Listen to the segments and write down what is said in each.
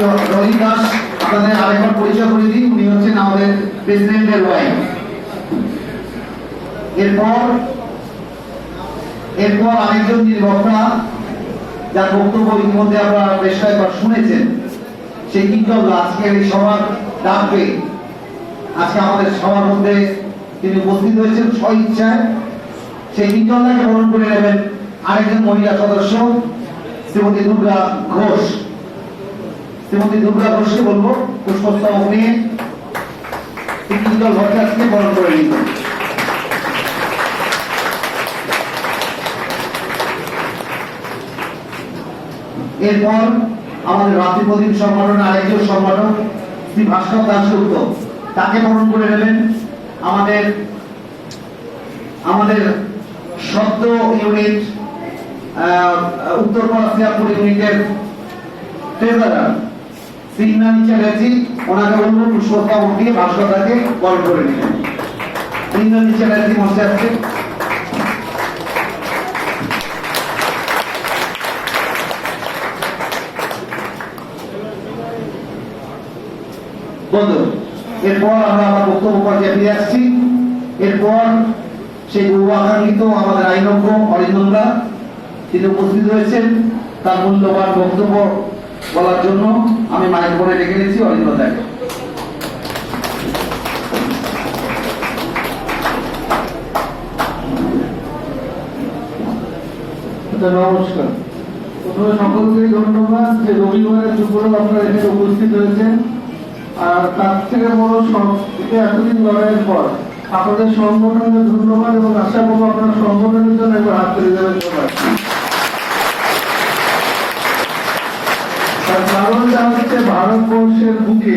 রোহিত দাস আপনাদের আরেকবার পরিচয় করে দিই, উনি হচ্ছেন আমাদের প্রেসিডেন্টের ওয়াইফ। এরপর আরেকজন যিনি বক্তা, যার বক্তব্য ইতিমধ্যে আপনারা বেশ কয়েকবার শুনেছেন, সেই কিংকল আজকের এই সভার ডাকে আজকে আমাদের সবার মধ্যে তিনি উপস্থিত হয়েছেন স্বইচ্ছায়। সেই কিংকলটাকে বরণ করে নেবেন আরেকজন মহিলা সদস্য শ্রীমতী দুর্গা ঘোষ। শ্রীমতী দুর্গা ঘোষকে বলবো পুষ্পস্তবক নিয়ে কিংকল ভট্টাচার্যকে বরণ করে নিতে। এরপর আমাদের রাত্রি প্রদীপ সংগঠনের আরেকজন সংগঠক শ্রী ভাস্কর দাশগুপ্ত, তাকে বরণ করে নেবেন আমাদের শব্দ ইউনিট উত্তরপাড়া শ্রীরামপুর ইউনিটের ট্রেজারার শ্রী ইন্দ্রাণী চ্যাটার্জি, ওনাকে বলবো পুষ্পস্তবক দিয়ে ভাস্কর দাকে বরণ করে নেবেন। ইন্দ্রাণী চ্যাটার্জি মঞ্চে আসছে। বন্ধু, এরপর আমরা আমার বক্তব্য পর্যায়ে ফিরে আসছি। এরপর সেই বহু আকাঙ্ক্ষিত আমাদের আইনজ্ঞ অরিন্দমদা তিনি উপস্থিত হয়েছেন। তার মূল্যবান বক্তব্য বলার জন্য আমি মাইক করে রেখে দিয়েছি অরিন্দমদাকে। নমস্কার। প্রথমে সকলকে ধন্যবাদ যে রবিবারের দুপুরে আপনারা এখানে উপস্থিত হয়েছেন। আর তার থেকে বড় এতদিন লড়াইয়ের পর আপনাদের সংগঠনকে ধন্যবাদ এবং আশা করবো আপনার সংগঠনের জন্য একবার হাত তুলে দেবেন। তার কারণটা হচ্ছে ভারতবর্ষের বুকে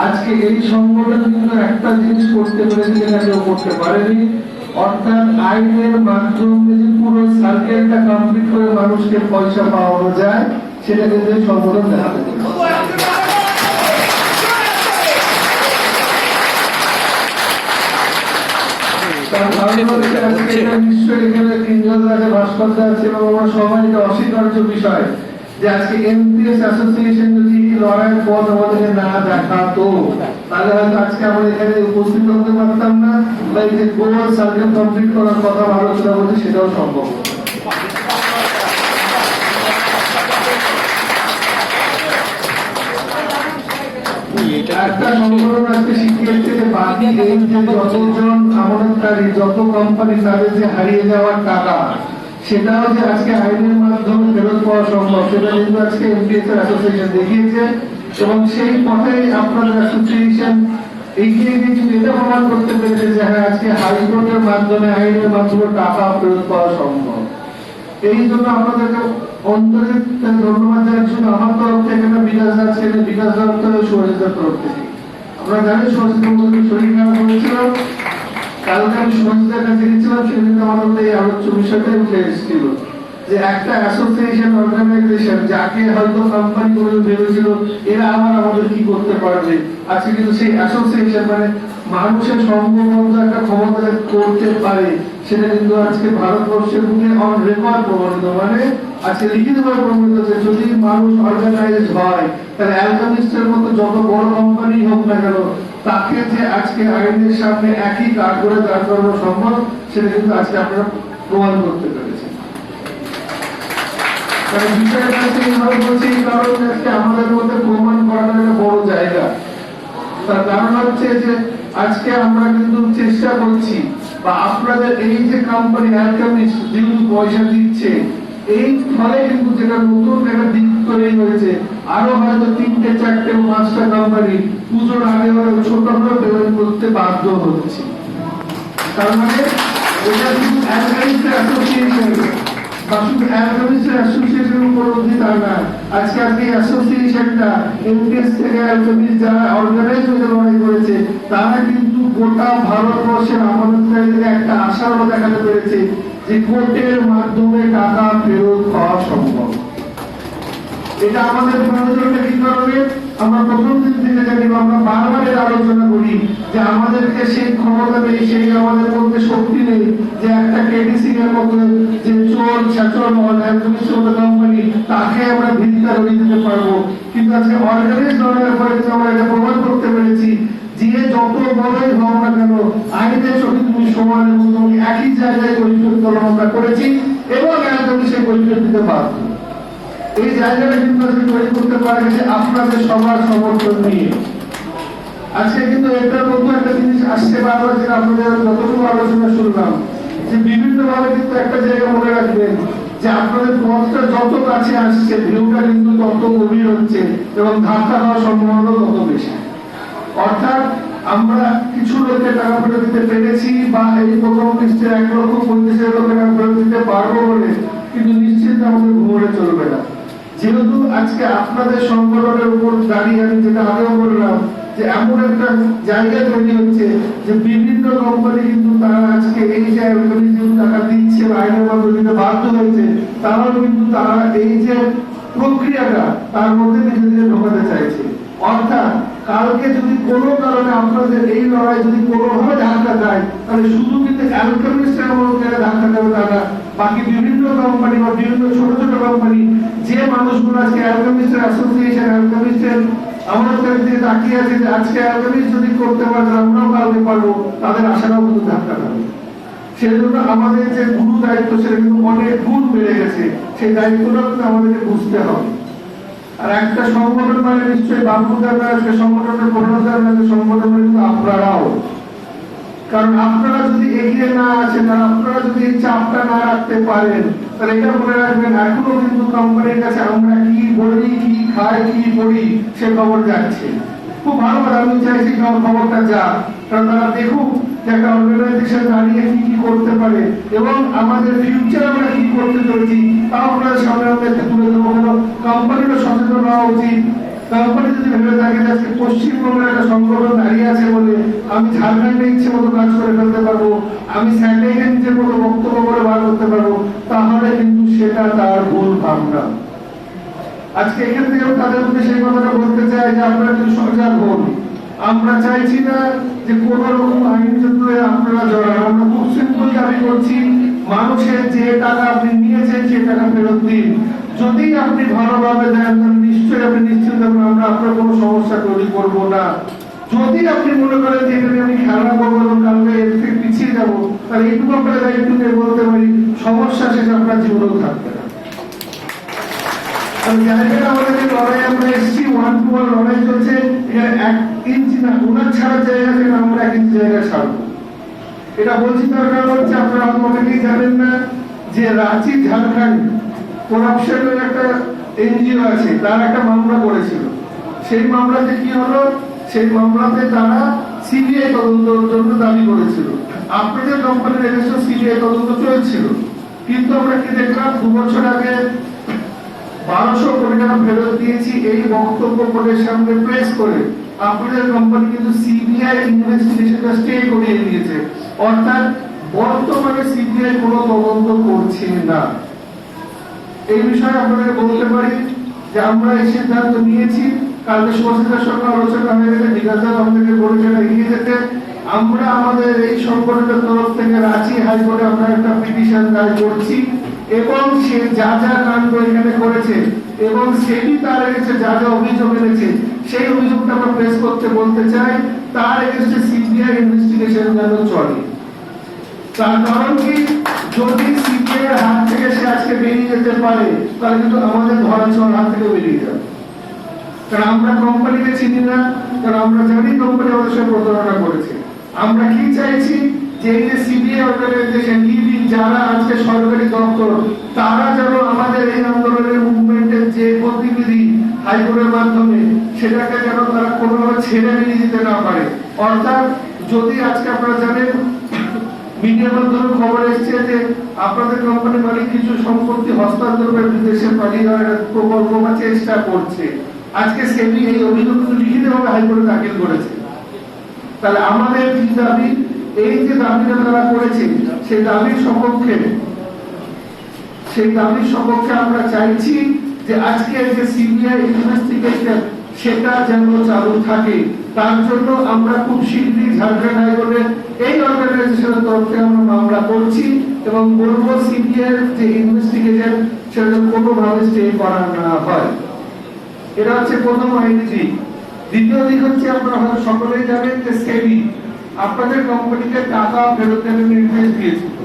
আজকে এই সংগঠন কিন্তু একটা জিনিস করতে পেরেছে যেটা কেউ করতে পারেনি, অর্থাৎ আইনের মাধ্যমে যে পুরো সার্কেলটা কমপ্লিট করে মানুষকে পয়সা পাওয়ানো যায়, সেটা কিন্তু এই সংগঠন দেখাতে অস্বীকার্য বিষয় যে আজকে এমপিএস অ্যাসোসিয়েশন যদি লড়াইয়ের পথ আমাদেরকে না দেখাতো তাহলে হয়তো আজকে আমরা এখানে উপস্থিত হতে পারতাম না, বা এই যে গোল সার্কেল কমপ্লিট করার কথা আলোচনা করছে সেটাও সম্ভব। একটা সংগঠন আজকে শিখিয়েছে যে বাকি এই যে যতজন আমানতকারী, যত কোম্পানি তাদের যে হারিয়ে যাওয়ার টাকা, সেটাও যে আজকে আইনের মাধ্যমে ফেরত পাওয়া সম্ভব, সেটা কিন্তু আজকে এমপিএস অ্যাসোসিয়েশন দেখিয়েছে। এবং সেই পথে আপনাদের অ্যাসোসিয়েশন এগিয়ে গিয়ে কিন্তু এটা প্রমাণ করতে পেরেছে যে হ্যাঁ আজকে হাইকোর্টের মাধ্যমে আইনের মাধ্যমে টাকা ফেরত পাওয়া সম্ভব। এই জন্য আপনাদেরকে অন্তরে ধন্যবাদ জানাচ্ছি। আমার তরফ থেকে বিকাশ যাচ্ছে, বিকাশ দপ্তরের সহযোগিতার তরফ থেকে আপনারা জানেন শরীর খারাপ হয়েছিল, কালকে আমি সহযোগিতার কাছে গেছিলাম, সেদিন আমার মধ্যে এই আলোচ্য বিষয়টাই উঠে এসেছিল যে একটা অ্যাসোসিয়েশন অর্গানাইজেশন যাকে হয়তো কোম্পানি করে ভেবেছিল এরা আমাদের কি করতে পারবে, আজকে কিন্তু সেই অ্যাসোসিয়েশন মানে মানুষের সংঘবদ্ধ একটা ক্ষমতা করতে পারে, সেটা কিন্তু আজকে ভারতবর্ষের বুকে অন রেকর্ড প্রমাণিত। মানে আজকে লিখিতভাবে প্রমাণিত যে যদি মানুষ অর্গানাইজ হয় তাহলে অ্যালকেমিস্টের মতো যত বড় কোম্পানি হোক না কেন তাকে যে আজকে আইনের সামনে একই কাজ করে দাঁড় করানো সম্ভব, সেটা কিন্তু আজকে আপনারা প্রমাণ করতে পেরেছেন। বিষয়টা এইভাবে বলছি কারণ আজকে আমাদের মধ্যে প্রমাণ করাটা একটা বড় জায়গা। তার কারণ হচ্ছে যে আজকে আমরা কিন্তু চেষ্টা করছি, বা আপনাদের এই যে কোম্পানি অ্যালকেমিস্ট যেগুলো পয়সা দিচ্ছে, এই ফলে কিন্তু যেটা নতুন একটা দিক তৈরি হয়েছে, আরো হয়তো 3টে 4টে 5টা কোম্পানি পুজোর আগে ছোট হলেও পেমেন্ট করতে বাধ্য হচ্ছে। তার মানে এটা শুধু অ্যালকেমিস্টের অ্যাসোসিয়েশন বা শুধু অ্যালকেমিস্টের অ্যাসোসিয়েশনের উপর অধিকার না, আজকে এই অ্যাসোসিয়েশনটা এমপিএস থেকে অ্যালকেমিস্ট যারা অর্গানাইজ হয়ে লড়াই করেছে তারা কিন্তু গোটা ভারতবর্ষের আমানতকারীদের একটা আশাও দেখাতে পেরেছে যে কোর্টের মাধ্যমে টাকা ফেরত পাওয়া সম্ভব। এটা আমাদের প্রয়োজনটা কি কারণে আমরা প্রথম দিন থেকে জানি, আমরা বারবার এর আলোচনা করি যে আমাদেরকে সেই ক্ষমতা নেই, সেই আমাদের মধ্যে শক্তি নেই যে একটা কেডিসি এর মতো যে চোর ছাচর কোম্পানি তাকে আমরা ভিত্তা রয়ে দিতে পারবো। কিন্তু আজকে অর্গানাইজ লড়াইয়ের পরে কিন্তু আমরা এটা প্রমাণ করতে পেরেছি যে যত বড়ই হও না কেন আইনের চোখে তুমি সমান এবং তুমি একই জায়গায় কৈফিয়ত আমরা করেছি এবং একদমই সেই কৈফিয়ত দিতে বাধ্য। এই জায়গাটা কিন্তু আজকে তৈরি করতে পারা গেছে আপনাদের সবার সমর্থন নিয়ে। আজকে কিন্তু এটার মধ্যে একটা জিনিস আসছে বারবার, যেটা আপনাদের যতটুকু আলোচনা শুনলাম, যে বিভিন্ন ভাবে কিন্তু একটা জায়গা মনে রাখবেন যে আপনাদের পথটা যত কাছে আসছে ভিউটা কিন্তু তত গভীর হচ্ছে এবং ধাক্কা হওয়ার সম্ভাবনা তত বেশি। অর্থাৎ আমরা কিছু লোককে টাকা ফেরত দিতে পেরেছি বা এই প্রথম লিস্টে 1,35,000 লোকের টাকা ফেরত দিতে পারবো বলে কিন্তু নিশ্চিত আমাদের ঘুরে চলবে না। যেহেতু আজকে আপনাদের সংগঠনের উপর দাঁড়িয়ে আমি যেটা আগেও বললাম যে এমন একটা জায়গা তৈরি হচ্ছে যে বিভিন্ন কোম্পানি কিন্তু তারা আজকে এই যে টাকা দিচ্ছে বা আইনের মাধ্যমে বাধ্য হয়েছে, তারাও কিন্তু তারা এই যে প্রক্রিয়াটা তার মধ্যে নিজেদের ঢোকাতে চাইছে। অর্থাৎ কালকে যদি কোনো কারণে আপনাদের এই লড়াই যদি কোনোভাবে ধাক্কা দেয় তাহলে শুধু কিন্তু অ্যালকেমিস্টের মধ্যে ধাক্কা দেবে তারা, বাকি বিভিন্ন কোম্পানি বা বিভিন্ন ছোট ছোট কোম্পানি যে মানুষগুলো আজকে অ্যালকেমিস্টের অ্যাসোসিয়েশন অ্যালকেমিস্টের আমাদের দিকে তাকিয়ে আছে যে আজকে অ্যালকেমিস্ট যদি করতে পারে আমরাও কালকে পারবো, তাদের আশাটাও কিন্তু ধাক্কা দেবে। সেই জন্য আমাদের যে গুরু দায়িত্ব সেটা কিন্তু অনেক গুণ বেড়ে গেছে, সেই দায়িত্বটা কিন্তু আমাদেরকে বুঝতে হবে। আর একটা সংগঠন মানে নিশ্চয়ই বাবুদার আছে, সংগঠনের প্রধানদার আছে, সংগঠন কিন্তু আপনারাও। কারণ আপনারা যদি এগিয়ে না আসেন আর আপনারা যদি এই চাপটা না রাখতে পারেন তাহলে এটা মনে রাখবেন এখনো কিন্তু কোম্পানির কাছে আমরা কি বলি, কি খাই, কি পড়ি সে খবর যাচ্ছে। খুব ভালো কথা, আমি চাইছি খবরটা যাক, কারণ তারা দেখুক যে একটা অর্গানাইজেশন দাঁড়িয়ে কি কি করতে পারে এবং আমাদের ফিউচার আমরা কি করতে চলেছি তাও আপনাদের সামনে আমরা একটু তুলে দেবো। কোম্পানিরও সচেতন হওয়া উচিত। কোম্পানি যদি ভেবে থাকে যে আজকে পশ্চিমবঙ্গের একটা সংগঠন দাঁড়িয়ে আছে বলে আমি ঝাড়খণ্ডে ইচ্ছে মতো কাজ করে ফেলতে পারবো, আমি স্যাটেলাইটে নিজের মতো বক্তব্য করে বার করতে পারবো, তাহলে কিন্তু সেটা তার ভুল ভাবনা। আজকে এখান থেকে তাদের মধ্যে সেই কথাটা বলতে চাই যে আপনারা কিন্তু সজাগ হন। আমরা চাইছি না যে কোন রকম আইন যুদ্ধে আপনারা জড়ান। আমরা খুব সিম্পল দাবি করছি, মানুষের যে টাকা আপনি নিয়েছেন সে টাকা ফেরত দিন। যদি আপনি ভালোভাবে দেন তাহলে নিশ্চয়ই আপনি নিশ্চিত হবেন আমরা আপনার কোনো সমস্যা তৈরি করবো না। যদি আপনি মনে করেন যে এখানে আমি খেলা করবো এবং কালকে এর থেকে পিছিয়ে যাবো, তাহলে এইটুকু আপনারা দায়িত্ব নিয়ে বলতে পারি সমস্যা শেষে আপনার জীবনেও থাকবে না। জায়গাটা আমাদের যে লড়াই আমরা এসেছি, 1-to-1 লড়াই চলছে, এখানে 1 ইঞ্চি না ওনার ছাড়ার জায়গা থেকে আমরা 1 ইঞ্চি জায়গায় ছাড়বো। এটা বলছি তার কারণ হচ্ছে আপনারা অনেকেই জানেন না যে রাঁচি ঝাড়খণ্ড করাপশনের একটা এনজিও আছে, তার একটা মামলা করেছিল। সেই মামলাতে কি হলো, সেই মামলাতে তারা সিবিআই তদন্তের জন্য দাবি করেছিল। আপনাদের কোম্পানির এগেন্সে সিবিআই তদন্ত চলছিল, কিন্তু আমরা কি দেখলাম 2 বছর আগে 1200 কোটি টাকা ফেরত দিয়েছি এই বক্তব্য কোর্টের সামনে প্রেস করে আপনাদের কোম্পানি কিন্তু সিবিআই ইনভেস্টিগেশনটা স্টে করিয়ে দিয়েছে। অর্থাৎ বর্তমানে সিবিআই কোনো তদন্ত করছে না। এই বিষয়ে আপনাদের বলতে পারি যে আমরা এই সিদ্ধান্ত নিয়েছি। কালকে সুভাষিতার সঙ্গে আলোচনা হয়ে গেছে, বিকাশদার আমাদেরকে বলেছেন এগিয়ে যেতে। আমরা আমাদের এই সংগঠনের তরফ থেকে রাঁচি হাইকোর্টে আমরা একটা পিটিশন দায়ের করছি এবং সে যা যা কাণ্ড এখানে করেছে এবং সেটি তার এগেছে যা যা অভিযোগ এনেছে সেই অভিযোগটা আমরা প্রেস করতে বলতে চাই। তার এগেছে সিবিআই ইনভেস্টিগেশন যেন চলে। তার কারণ কি, যদি সিবিআই এর হাত থেকে সে আজকে বেরিয়ে যেতে পারে তাহলে কিন্তু আমাদের ধরাছোঁয়ার হাত থেকে বেরিয়ে যাবে। কারণ আমরা কোম্পানিকে চিনি না, কারণ আমরা জানি কোম্পানি আমাদের সাথে প্রতারণা করেছে। আমরা কি চাইছি যে এই যে সিবিআই অর্গানাইজেশন ইডি যারা আজকে সরকারি দপ্তর, তারা যেন আমাদের এই আন্দোলনের মুভমেন্টের যে গতিবিধি হাইকোর্টের মাধ্যমে সেটাকে যেন তারা কোনোভাবে ছেড়ে বেরিয়ে যেতে না পারে। অর্থাৎ যদি আজকে আপনারা জানেন মিডিয়ার মাধ্যমে খবর এসছে যে আপনাদের কোম্পানি মালিক কিছু সম্পত্তি হস্তান্তর করে বিদেশে পাঠিয়ে দেওয়ার প্রকল্প বা চেষ্টা করছে, আজকে সেবি এই অভিযোগ লিখিতভাবে হাইকোর্টে দাখিল করেছে। তাহলে আমাদের কি দাবি, এই যে দাবিটা তারা করেছে সেই দাবির সপক্ষে আমরা চাইছি যে আজকে যে সিবিআই ইনভেস্টিগেশন সেটা যেন চালু থাকে। তার জন্য আমরা খুব শীঘ্রই ঝাড়খণ্ড হাইকোর্টে এই অর্গানাইজেশনের তরফ থেকে আমরা মামলা করছি এবং বলবো সিবিআই যে ইনভেস্টিগেশন সেটা কোনোভাবে স্টে করা না হয়। এটা হচ্ছে প্রথম আইনি দিক। দ্বিতীয় দিক হচ্ছে আপনারা হয়তো সকলেই জানেন যে সেবি আপনাদের কোম্পানিকে টাকা ফেরত দেওয়ার নির্দেশ দিয়েছিল।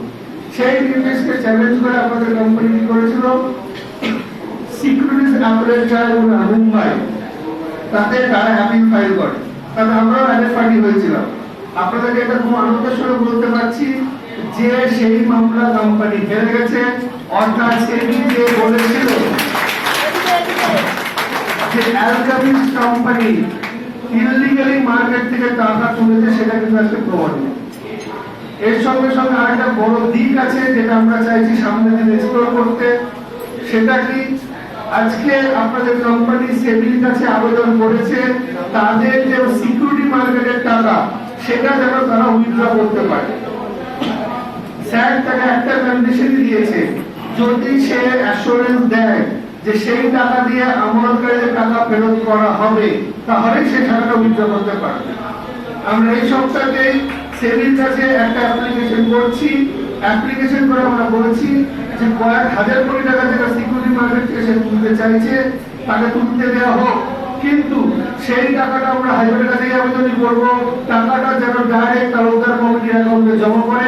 সেই নির্দেশকে চ্যালেঞ্জ করে আমাদের কোম্পানি কি করেছিল, সিকিউরিটিজ অ্যাপিলেট ট্রাইব্যুনাল মুম্বাই তাতে তারা অ্যাপিল ফাইল করে। তাতে আমরাও অ্যারেস্ট পার্টি হয়েছিলাম। আপনাদেরকে এটা খুব আনন্দের সঙ্গে বলতে পারছি যে সেই মামলা কোম্পানি হেরে গেছে। অর্থাৎ সেবি যে বলেছিল যে অ্যালকামিস কোম্পানি ইললিগালি মার্কেট থেকে টাকা তুলেছে, সেটা কিন্তু আজকে প্রমাণিত। এর সঙ্গে সঙ্গে আরেকটা বড় দিক আছে যেটা আমরা চাইছি সামনে দিন এক্সপ্লোর করতে। সেটা কি, আজকে আপনাদের কোম্পানি সেবির কাছে আবেদন করেছে তাদের যে সিকিউরিটি মার্কেটের টাকা সেটা যেন তারা উইথড্র করতে পারে। স্যার তাকে একটা কন্ডিশন দিয়েছে, যদি সে অ্যাসুরেন্স দেয় যে সেই টাকা দিয়ে আমানতকারীদের টাকা ফেরত করা হবে, তাহলে সে টাকাটা উইথড্র করতে পারবে। আমরা এই সপ্তাহে সেবির কাছে একটা অ্যাপ্লিকেশন করছি। অ্যাপ্লিকেশন করে আমরা বলেছি যে কয়েক হাজার কোটি টাকা যেটা সিকিউরিটি মার্কেট থেকে সে তুলতে চাইছে তাকে তুলতে দেওয়া হোক, কিন্তু সেই টাকাটা আমরা হাইকোর্টের কাছে আবেদন করব, টাকাটা যেন ডাইরেক্ট তালুকদার কমিটির অ্যাকাউন্টে জমা করে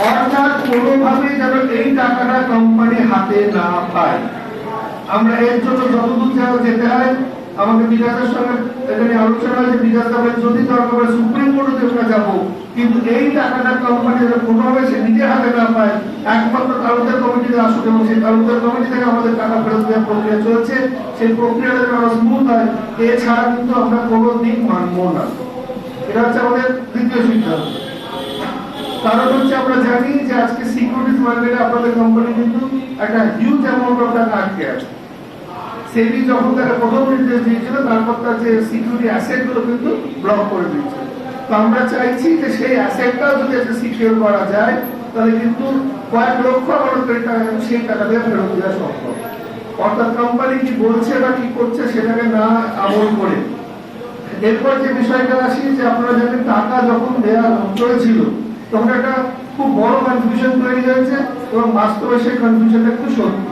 অর্থাৎ কোনোভাবে যেন এই টাকাটা কোম্পানি হাতে না পায়। আমরা এর জন্য যতদূর যেতে হয়, আমাকে বিকাশের সঙ্গে এখানে আলোচনা হয়েছে, বিকাশ দেবেন যদি দরকার সুপ্রিম কোর্টে আমরা যাবো, কিন্তু এই টাকাটা কোম্পানি যেন কোনোভাবে সে নিজের হাতে না পায়, একমাত্র তালুকদার কমিটিতে আসুক এবং সেই তালুকদার কমিটি থেকে আমাদের টাকা ফেরত দেওয়ার প্রক্রিয়া চলছে, সেই প্রক্রিয়াটা যেন আরো স্মুথ হয়। এছাড়া কিন্তু আমরা কোনো দিক মানবো না। এটা হচ্ছে আমাদের দ্বিতীয় সিদ্ধান্ত। কারণ হচ্ছে আমরা জানি যে আজকে সিকিউরিটিজ মার্কেটে আপনাদের কোম্পানি কিন্তু একটা হিউজ অ্যামাউন্ট অফ টাকা আটকে আছে। সেবি যখন তারা প্রথম নির্দেশ দিয়েছিল, তারপর তার যে সিকিউরিটি অ্যাসেট গুলো কিন্তু ব্লক করে দিয়েছে। তো আমরা চাইছি যে সেই অ্যাসেটটাও যদি একটা সিকিউর করা যায়, তাহলে কিন্তু কয়েক লক্ষ আমানতকারী টাকা সেই টাকা দিয়ে ফেরত দেওয়া সম্ভব। অর্থাৎ কোম্পানি কি বলছে বা কি করছে সেটাকে না আমল করে। এরপর যে বিষয়টা আসি, যে আপনারা জানেন টাকা যখন দেওয়া চলেছিল তখন একটা খুব বড় কনফিউশন তৈরি হয়েছে এবং বাস্তবে সেই কনফিউশনটা একটু সত্যি।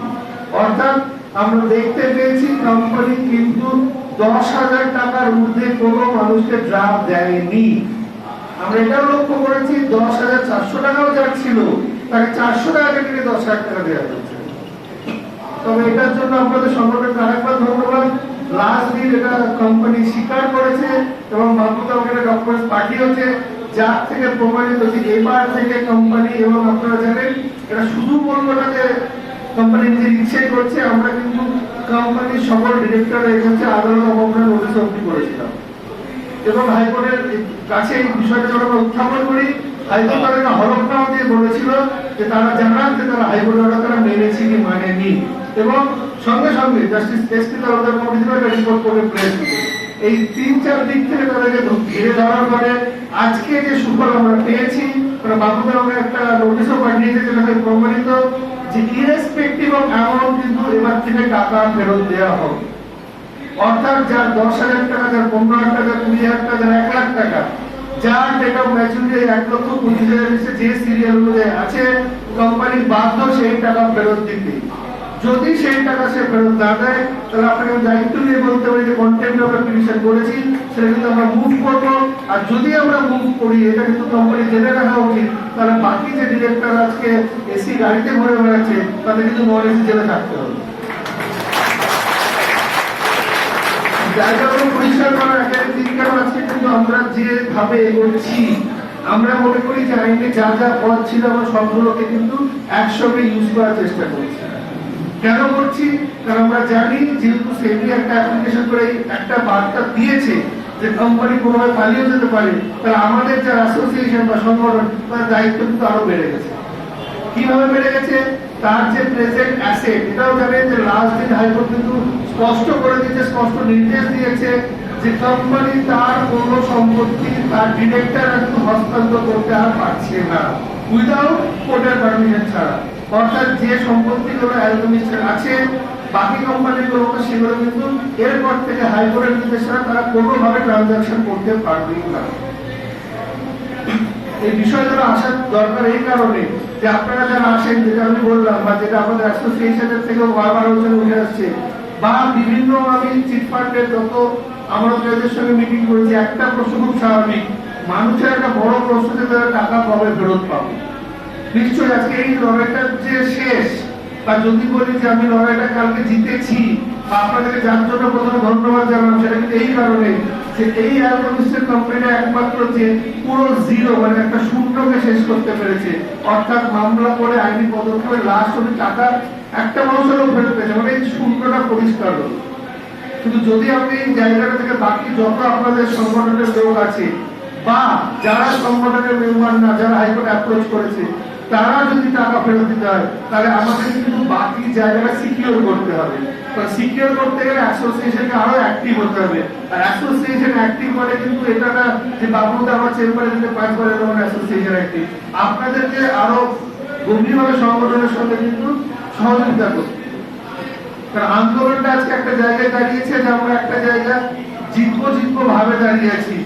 অর্থাৎ আমরা দেখতে পেয়েছি কোম্পানি কিন্তু 10,000 টাকার ঊর্ধ্বে কোনো মানুষকে ড্রাফট দেয়নি। আমরা এটাও লক্ষ্য করেছি 10,400 টাকাও যার ছিল তাকে 400 টাকা কেটে 10,000 টাকা দেওয়া হয়েছে। তবে এটার জন্য আপনাদের সংগঠনকে আরেকবার ধন্যবাদ। লাস্ট দিন এটা কোম্পানি স্বীকার করেছে এবং বাবুকে আমাকে ডকুমেন্টস পাঠিয়েছে, যার থেকে প্রমাণিত যে এবার থেকে কোম্পানি, এবং আপনারা জানেন এটা শুধু বলবো না যে কোম্পানি নিজের ইচ্ছে করছে, আমরা কিন্তু কোম্পানির সকল ডিরেক্টর এসেছে আদালত অবমাননা নোটিশ অবধি করেছিলাম এবং হাইকোর্টের কাছে এই বিষয়টা যখন উত্থাপন করি, হাইকোর্ট তাদেরকে হলফনামা দিয়ে বলেছিল যে তারা জানান যে তারা হাইকোর্টের অর্ডার তারা মেনেছে কি মানেনি, এবং সঙ্গে সঙ্গে জাস্টিস এসপি তালুকদার কমিটি থেকে একটা রিপোর্ট করে প্রেস এই 3-4 দিক থেকে তাদেরকে ঘিরে ধরার পরে আজকে যে সুফল আমরা পেয়েছি, বাবুকে আমরা একটা নোটিশও পাঠিয়েছে যেটাকে প্রমাণিত যে ইরেসপেক্টিভ অফ অ্যামাউন্ট কিন্তু এবার থেকে টাকা ফেরত দেওয়া হবে। অর্থাৎ যার 10,000 টাকা, যার 15,000 টাকা, 20,000 টাকা, যার 1 লাখ টাকা, যার ডেট অফ ম্যাচুরিটি 1,20,000 যে সিরিয়াল অনুযায়ী আছে, কোম্পানি বাধ্য সেই টাকা ফেরত দিতে। যদি সেই টাকা সে ফেরত না দেয়, তাহলে আপনাকে দায়িত্ব নিয়ে বলতে পারি যে কন্টেম্প আমরা পিটিশন করেছি, সেটা কিন্তু আমরা মুভ করবো। আর যদি আমরা মুভ করি, এটা কিন্তু কোম্পানি জেনে রাখা উচিত, তাহলে বাকি যে ডিরেক্টর আজকে এসি গাড়িতে ঘুরে বেড়াচ্ছে তাদের কিন্তু নন এসি জেলে থাকতে হবে। জায়গাগুলো পরিষ্কার করার একটা দিক, কারণ আজকে কিন্তু আমরা যেভাবে এগোচ্ছি, আমরা মনে করি যে আইনে যা যা পদ ছিল আমরা সবগুলোকে কিন্তু একসঙ্গে ইউজ করার চেষ্টা করছি। কেন করছি? কারণ আমরা জানি যেহেতু সেবি একটা অ্যাপ্লিকেশন করে একটা বার্তা দিয়েছে যে কোম্পানি কোনোভাবে পালিয়ে যেতে পারে, তাহলে আমাদের যারা অ্যাসোসিয়েশন বা সংগঠন তার দায়িত্ব কিন্তু আরো বেড়ে গেছে। কিভাবে বেড়ে গেছে? তার যে প্রেজেন্ট অ্যাসেট, এটাও জানেন যে লাস্ট দিন হাইকোর্ট কিন্তু স্পষ্ট করে দিয়েছে, স্পষ্ট নির্দেশ দিয়েছে যে কোম্পানি তার কোনো সম্পত্তি তার ডিরেক্টর হস্তান্তর করতে আর পারছে না উইদাউট কোর্টের পারমিশন ছাড়া। অর্থাৎ যে সম্পত্তিগুলো অ্যালকমিস্টের আছে, বাকি কোম্পানিগুলো সেগুলো কিন্তু এরপর থেকে হাইকোর্টের নির্দেশ ছাড়া তারা কোনোভাবে ট্রানজাকশন করতে পারবেই না। এই বিষয়গুলো আসার দরকার এই কারণে যে আপনারা যারা আসেন, যেটা আমি বললাম বা যেটা আমাদের অ্যাসোসিয়েশনের থেকেও বারবার আলোচনা উঠে আসছে, বা বিভিন্ন আমি চিটফান্ডের যত আমরা তাদের সঙ্গে মিটিং করেছি, একটা প্রশ্ন খুব স্বাভাবিক, মানুষের একটা বড় প্রশ্ন যে তারা টাকা কবে ফেরত পাবে। নিশ্চয়ই আজকে এই লড়াইটা যে শেষ, বা যদি বলি যে আমি লড়াইটা কালকে জিতেছি, বা আপনাদেরকে যার জন্য প্রথমে ধন্যবাদ জানালাম, সেটা কিন্তু এই কারণে যে এই অ্যালকোমিস্টের কোম্পানিটা একমাত্র যে পুরো জিরো মানে একটা শূন্যকে শেষ করতে পেরেছে, অর্থাৎ মামলা করে আইনি পদক্ষেপে লাস্ট অব্দি টাকা একটা মানুষেরও ফেরত পেয়েছে, মানে এই শূন্যটা পরিষ্কার হলো। কিন্তু যদি আপনি এই জায়গাটা থেকে বাকি যত আপনাদের সংগঠনের লোক আছে বা যারা সংগঠনের মেম্বার না, যারা হাইকোর্টে অ্যাপ্রোচ করেছে, তারা যদি টাকা ফেরত দিতে হয়, তাহলে আমাদের কিন্তু বাকি জায়গাটা সিকিউর করতে হবে। তো সিকিউর করতে গেলে অ্যাসোসিয়েশনকে আরো অ্যাক্টিভ হতে হবে। আর অ্যাসোসিয়েশন অ্যাক্টিভ মানে কিন্তু এটা না যে বাবুতে আমার চেম্বারে দিতে 5 বার এরকম অ্যাসোসিয়েশন অ্যাক্টিভ, আপনাদেরকে আরো গভীরভাবে সংগঠনের সঙ্গে কিন্তু সহযোগিতা করতে। কারণ আন্দোলনটা আজকে একটা জায়গায় দাঁড়িয়েছে যে আমরা একটা জায়গা জিতবো ভাবে দাঁড়িয়ে আছি,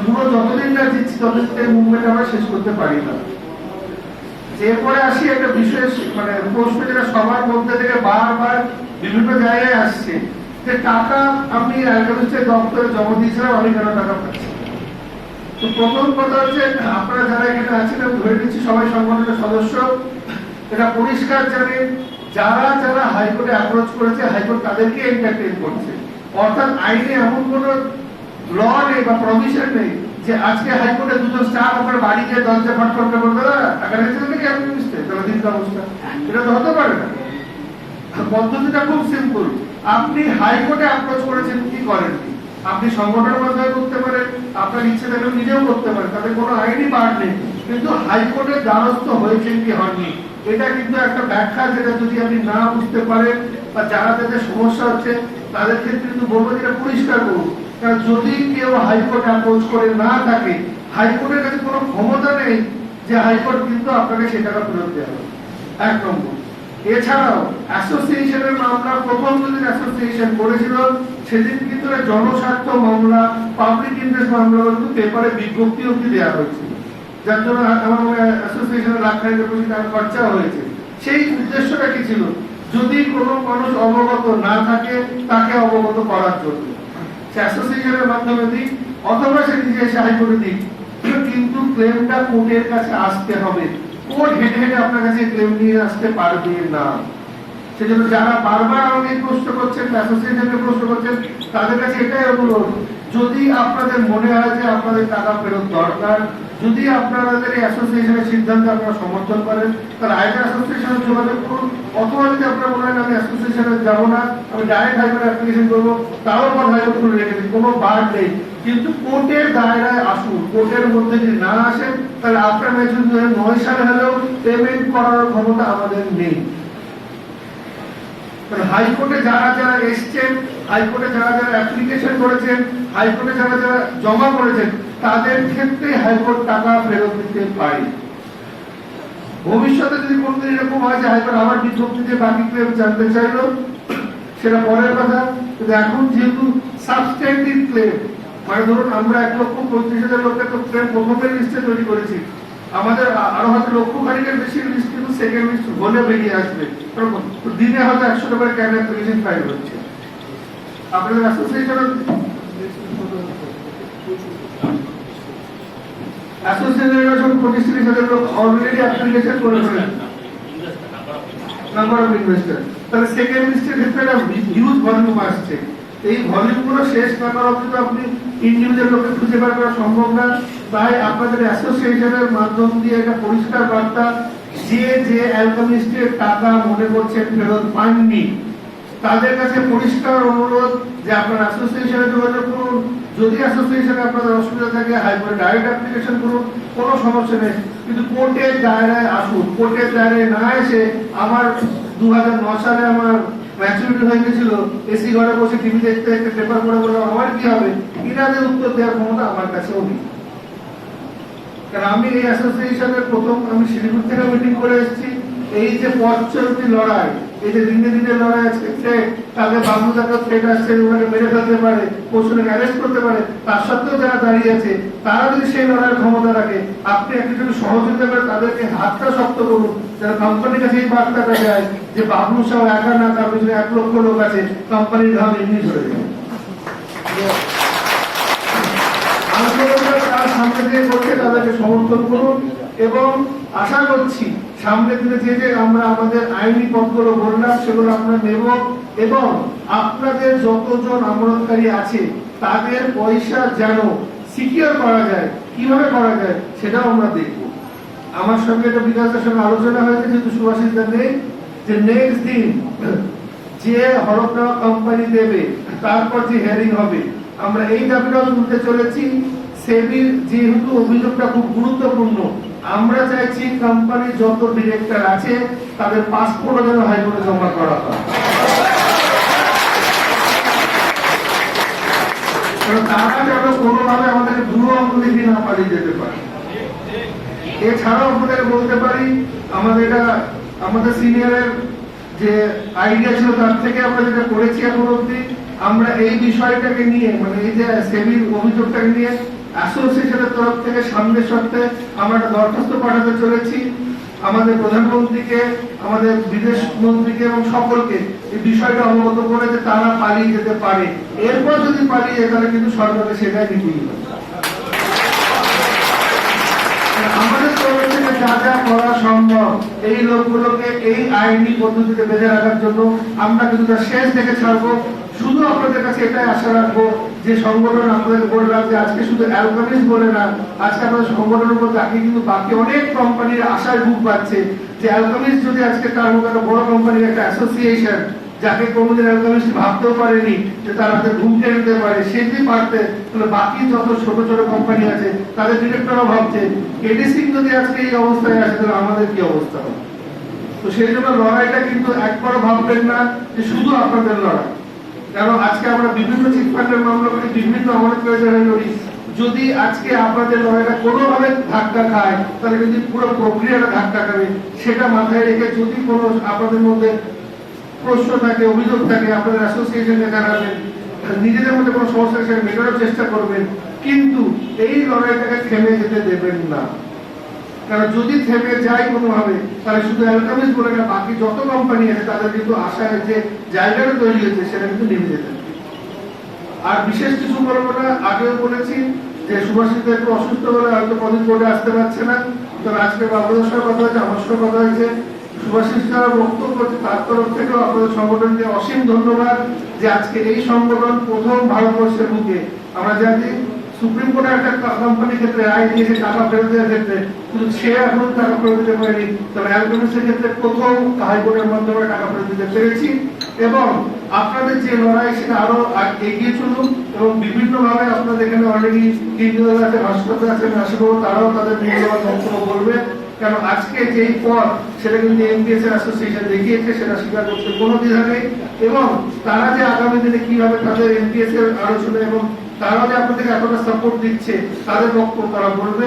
পুরো যতদিন না জিতছি ততদিন এই মুভমেন্ট আমরা শেষ করতে পারি না। এরপরে আসি একটা বিশেষ মানে প্রশ্ন যেটা সবার মধ্যে থেকে বারবার বিভিন্ন জায়গায় আসছে, যে টাকা আমি অ্যালকোমিস্টের দপ্তরে জমা দিয়েছিলাম, আমি কেন টাকা পাচ্ছি। তো প্রথম কথা হচ্ছে, আপনারা যারা এখানে আছেন আমি ধরে নিচ্ছি সবাই সংগঠনের সদস্য, এটা পরিষ্কার জানেন যারা যারা হাইকোর্টে অ্যাপ্রোচ করেছে হাইকোর্ট তাদেরকে এন্টারটেইন করছে। অর্থাৎ আইনে এমন কোন ল নেই বা প্রভিশন নেই যে আজকে হাইকোর্টে দুজন স্টাফ আপনার বাড়ি গিয়ে দরজা ফাট করতে বলবে না টাকা রেখেছে নাকি আপনি বুঝতে তাহলে দিন অবস্থা, এটা তো হতে পারে না। পদ্ধতিটা খুব সিম্পল, আপনি হাইকোর্টে অ্যাপ্রোচ করেছেন কি করেন, আপনি সংগঠনের মাধ্যমে করতে পারেন, আপনার ইচ্ছে থাকলে নিজেও করতে পারেন, তাতে কোনো আইনি পার্ট নেই, কিন্তু হাইকোর্টের দ্বারস্থ হয়েছেন কি হননি এটা কিন্তু একটা ব্যাখ্যা, যেটা যদি আপনি না বুঝতে পারেন বা যারা যাদের সমস্যা হচ্ছে তাদের ক্ষেত্রে কিন্তু বলবো যেটা পরিষ্কার করুন। কারণ যদি কেউ হাইকোর্ট অ্যাপ্রোচ করে না থাকে, হাইকোর্টের কাছে কোনো ক্ষমতা নেই যে হাইকোর্ট কিন্তু আপনাকে সে টাকা ফেরত দেওয়া হবে, 1 নম্বর। এছাড়াও অ্যাসোসিয়েশনের মামলা প্রথম যেদিন অ্যাসোসিয়েশন করেছিল সেদিন কিন্তু জনস্বার্থ মামলা, পাবলিক ইন্টারেস্ট মামলা কিন্তু পেপারে বিজ্ঞপ্তি অবধি দেওয়া হয়েছে, যার জন্য আমার মনে হয় অ্যাসোসিয়েশনের লাখ খানিকের বেশি টাকা খরচা হয়েছে। সেই উদ্দেশ্যটা কি ছিল, যদি কোনো মানুষ অবগত না থাকে তাকে অবগত করার জন্য, সে অ্যাসোসিয়েশনের মাধ্যমে দিক অথবা সে নিজে এসে হাইকোর্টে দিক, কিন্তু ক্লেমটা কোর্টের কাছে আসতে হবে। কোর্ট হেঁটে হেঁটে আপনার কাছে ক্লেম নিয়ে আসতে পারবে না। সেজন্য যারা বারবার আমাকে প্রশ্ন করছেন, অ্যাসোসিয়েশনকে প্রশ্ন করছেন, তাদের কাছে এটাই অনুরোধ, যদি আপনাদের মনে হয় যে আপনাদের টাকা ফেরত দরকার, যদি আপনাদের এই অ্যাসোসিয়েশনের সিদ্ধান্ত আপনারা সমর্থন করেন, তাহলে আইডা অ্যাসোসিয়েশনে যোগাযোগ করুন, অথবা যদি আপনার মনে হয় আমি অ্যাসোসিয়েশনে যাবো না, আমি ডাইরেক্ট হাইকোর্টে অ্যাপ্লিকেশন করবো, তাও আমার হাইকোর্ট খুলে রেখে দিন, কোনো বার নেই। কিন্তু কোর্টের দায়রায় আসুন, কোর্টের মধ্যে যদি না আসেন তাহলে আপনার ম্যাচুর 2009 সালে হলেও পেমেন্ট করার ক্ষমতা আমাদের নেই। হাইকোর্টে যারা যারা এসছেন, হাইকোর্টে যারা যারা অ্যাপ্লিকেশন করেছেন, হাইকোর্টে যারা যারা জমা করেছেন, তাদের ক্ষেত্রে হাইকোর্ট টাকা ফেরত দিতে পারে। ভবিষ্যতে যদি কোনদিন এরকম হয় যে হাইকোর্ট আবার বিজ্ঞপ্তিতে বাকি ক্লেম জানতে চাইলো, সেটা পরের কথা। কিন্তু এখন যেহেতু সাবস্ট্যান্টিভ ক্লেম, মানে ধরুন আমরা 1,35,000 লোকের তো ক্লেম প্রথমের লিস্টে তৈরি করেছি, আমাদের আরো হয়তো লক্ষ খানিকের বেশি লিস্ট কিন্তু সেকেন্ড লিস্ট হলে বেরিয়ে আসবে, দিনে হয়তো 100 টাকার ক্যান অ্যাপ্লিকেশন ফাইল হচ্ছে। আপনাদের অ্যাসোসিয়েশনের যখন 25,000 লোক অলরেডি অ্যাপ্লিকেশন করে ফেলেন নাম্বার অফ ইনভেস্টর, তাহলে সেকেন্ড লিস্টের ক্ষেত্রে একটা হিউজ ভলিউম আসছে। এই ভলিউম গুলো শেষ না করা অবধি আপনি ইন্ডিভিজুয়াল লোকে খুঁজে বার করা সম্ভব না। তাই আপনাদের অ্যাসোসিয়েশনের মাধ্যম দিয়ে একটা পরিষ্কার বার্তা, যে যে অ্যালকোমিস্টের টাকা মনে করছেন ফেরত পাননি, তাদের কাছে পরিষ্কার অনুরোধ যে আপনার অ্যাসোসিয়েশনে যোগাযোগ করুন। যদি অ্যাসোসিয়েশনে আপনাদের অসুবিধা থাকে হাইকোর্টে ডাইরেক্ট অ্যাপ্লিকেশন করুন, কোনো সমস্যা নেই, কিন্তু কোর্টের দায়রায় আসুন। কোর্টের দায়রায় না এসে আমার 2009 সালে আমার ম্যাচুরিটি হয়ে গেছিল, এসি ঘরে বসে টিভি দেখতে দেখতে পেপার পড়ে বলে আমার কি হবে, ইনাদের উত্তর দেওয়ার ক্ষমতা আমার কাছেও নেই। কারণ আমি এই অ্যাসোসিয়েশনের প্রথম আমি শিলিগুড়ি থেকে মিটিং করে এসেছি, এই যে পথ চলতি লড়াই এই যে দিনে দিনে লড়াই আছে থ্রেট, তাহলে বাবু যাকে থ্রেট আসছে ওনাকে মেরে ফেলতে পারে, পশুকে অ্যারেস্ট করতে পারে, তার সত্ত্বেও যারা দাঁড়িয়ে আছে তারা যদি সেই লড়াইয়ের ক্ষমতা রাখে, আপনি একটু যদি সহযোগিতা করে তাদেরকে হাতটা শক্ত করুন, যারা কোম্পানির কাছে এই বার্তাটা যায় যে বাবলু সহ একা না, তার পিছনে 1 লক্ষ লোক আছে, কোম্পানির ঘাম এমনি ঝরে যায়। আন্দোলনটা তার সামনে দিয়ে করছে, তাদেরকে সমর্থন করুন এবং আশা করছি সামনের দিনে যে আমরা আমাদের আইনি পথগুলো বললাম সেগুলো আমরা নেব এবং আপনাদের যতজন আমরণকারী আছে তাদের পয়সা যেন সিকিউর করা যায়, কিভাবে করা যায় সেটাও আমরা দেখব। আমার সঙ্গে একটা বিকাশের সঙ্গে আলোচনা হয়েছে, যেহেতু সুভাষিসদা নেই, যে নেক্সট দিন যে হরফনামা কোম্পানি দেবে তারপর যে হিয়ারিং হবে, আমরা এই দাবিটাও তুলতে চলেছি। সেবির যেহেতু অভিযোগটা খুব গুরুত্বপূর্ণ, আমরা চাইছি কোম্পানির যত ডিরেক্টর আছে তাদের পাসপোর্টও যেন হাইকোর্টে জমা করা হয়, কারণ তারা যেন কোনোভাবে আমাদেরকে বুড়ো অঙ্ক দেখে না পালিয়ে যেতে পারে। এছাড়াও আপনাদের বলতে পারি, আমাদের সিনিয়রের যে আইডিয়া ছিল তার থেকে আমরা যেটা করেছি এখন অব্দি, আমরা এই বিষয়টাকে নিয়ে মানে এই যে সেবির অভিযোগটাকে নিয়ে অ্যাসোসিয়েশনের তরফ থেকে সামনের সপ্তাহে আমরা একটা দরখাস্ত পাঠাতে চলেছি আমাদের প্রধানমন্ত্রীকে, আমাদের বিদেশ মন্ত্রীকে এবং সকলকে এই বিষয়টা অবগত করে যে তারা পালিয়ে যেতে পারে। এরপর যদি পালিয়ে যায় তাহলে কিন্তু সরকারকে সেটাই নিতে হবে। আমাদের তরফ থেকে যা যা করা সম্ভব এই লোকগুলোকে এই আইনি পদ্ধতিতে বেঁধে রাখার জন্য আমরা কিন্তু তার শেষ দেখে ছাড়বো। শুধু আপনাদের কাছে এটাই আশা রাখবো যে সংগঠন আপনাদের বললাম যে আজকে শুধু অ্যালকামিস বলে না, আজকে আমাদের সংগঠনের উপর তাকিয়ে কিন্তু বাকি অনেক কোম্পানির আশায় বুক পাচ্ছে যে অ্যালকামিস যদি আজকে তার মতো একটা বড় কোম্পানির একটা অ্যাসোসিয়েশন যাকে কোনোদিন অ্যালকামিস ভাবতেও পারেনি যে তার হাতে ঘুম টেনে নিতে পারে, সে যদি পারতে তাহলে বাকি যত ছোট ছোট কোম্পানি আছে তাদের ডিরেক্টররা ভাবছে এডিসি যদি আজকে এই অবস্থায় আসে তাহলে আমাদের কি অবস্থা হবে। তো সেই জন্য লড়াইটা কিন্তু একবারও ভাববেন না যে শুধু আপনাদের লড়াই, কারণ আজকে আমরা বিভিন্ন চিটফান্ডের মামলা করি, বিভিন্ন আমাদের জায়গায় লড়ি। যদি আজকে আপনাদের লড়াইটা কোনোভাবে ধাক্কা খায় তাহলে কিন্তু পুরো প্রক্রিয়াটা ধাক্কা খাবে। সেটা মাথায় রেখে যদি কোনো আপনাদের মধ্যে প্রশ্ন থাকে, অভিযোগ থাকে, আপনাদের অ্যাসোসিয়েশনে জানাবেন, নিজেদের মধ্যে কোনো সমস্যা সেটা মেটানোর চেষ্টা করবেন, কিন্তু এই লড়াইটাকে থেমে যেতে দেবেন না। কারণ যদি থেমে যায় কোনোভাবে তাহলে শুধু অ্যালকামিস বলে না, বাকি যত কোম্পানি আছে তাদের কিন্তু আশায় যে জায়গাটা তৈরি হয়েছে সেটা কিন্তু নেমে যেতে। আর বিশেষ কিছু বলবো না, আগেও বলেছি যে সুভাষিসদা একটু অসুস্থ বলে হয়তো কদিন বোর্ডে আসতে পারছে না, তবে আজকে বাবুদের সঙ্গে কথা হয়েছে, আমার সঙ্গে কথা হয়েছে। সুভাষিসদার বক্তব্য তার তরফ থেকেও আপনাদের সংগঠনকে অসীম ধন্যবাদ যে আজকে এই সংগঠন প্রথম ভারতবর্ষের বুকে আমরা জানি সুপ্রিম কোর্টের একটা কোম্পানির ক্ষেত্রে রায় দিয়েছে টাকা ফেরত দেওয়ার ক্ষেত্রে, কিন্তু সে এখন টাকা ফেরত দিতে পারেনি, তবে অ্যালকামিসের ক্ষেত্রে প্রথম হাইকোর্টের মাধ্যমে টাকা ফেরত দিতে পেরেছি। এবং আপনাদের যে লড়াই সেটা আরো এগিয়ে চলুন এবং বিভিন্ন ভাবে আপনাদের এখানে অলরেডি কেন্দ্রীয় আছে, ভাস্কর আছে, তারাও তাদের মূল্যবান বক্তব্য বলবে। কারণ আজকে যেই পথ সেটা কিন্তু এমপিএস এর অ্যাসোসিয়েশন দেখিয়েছে, সেটা স্বীকার করতে কোনো দ্বিধা নেই। এবং তারা যে আগামী দিনে কিভাবে তাদের এমপিএস এর আলোচনা এবং তারা যে আপনাদেরকে এতটা সাপোর্ট দিচ্ছে তাদের বক্তব্য তারা বলবে।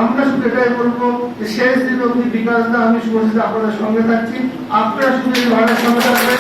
আমরা শুধু এটাই বলবো যে শেষ দিন অব্দি বিকাশ দা, আমি সুভাষিসদা আপনাদের সঙ্গে থাকছি, আপনারা শুধু এই লড়াইয়ের সঙ্গে থাকবেন।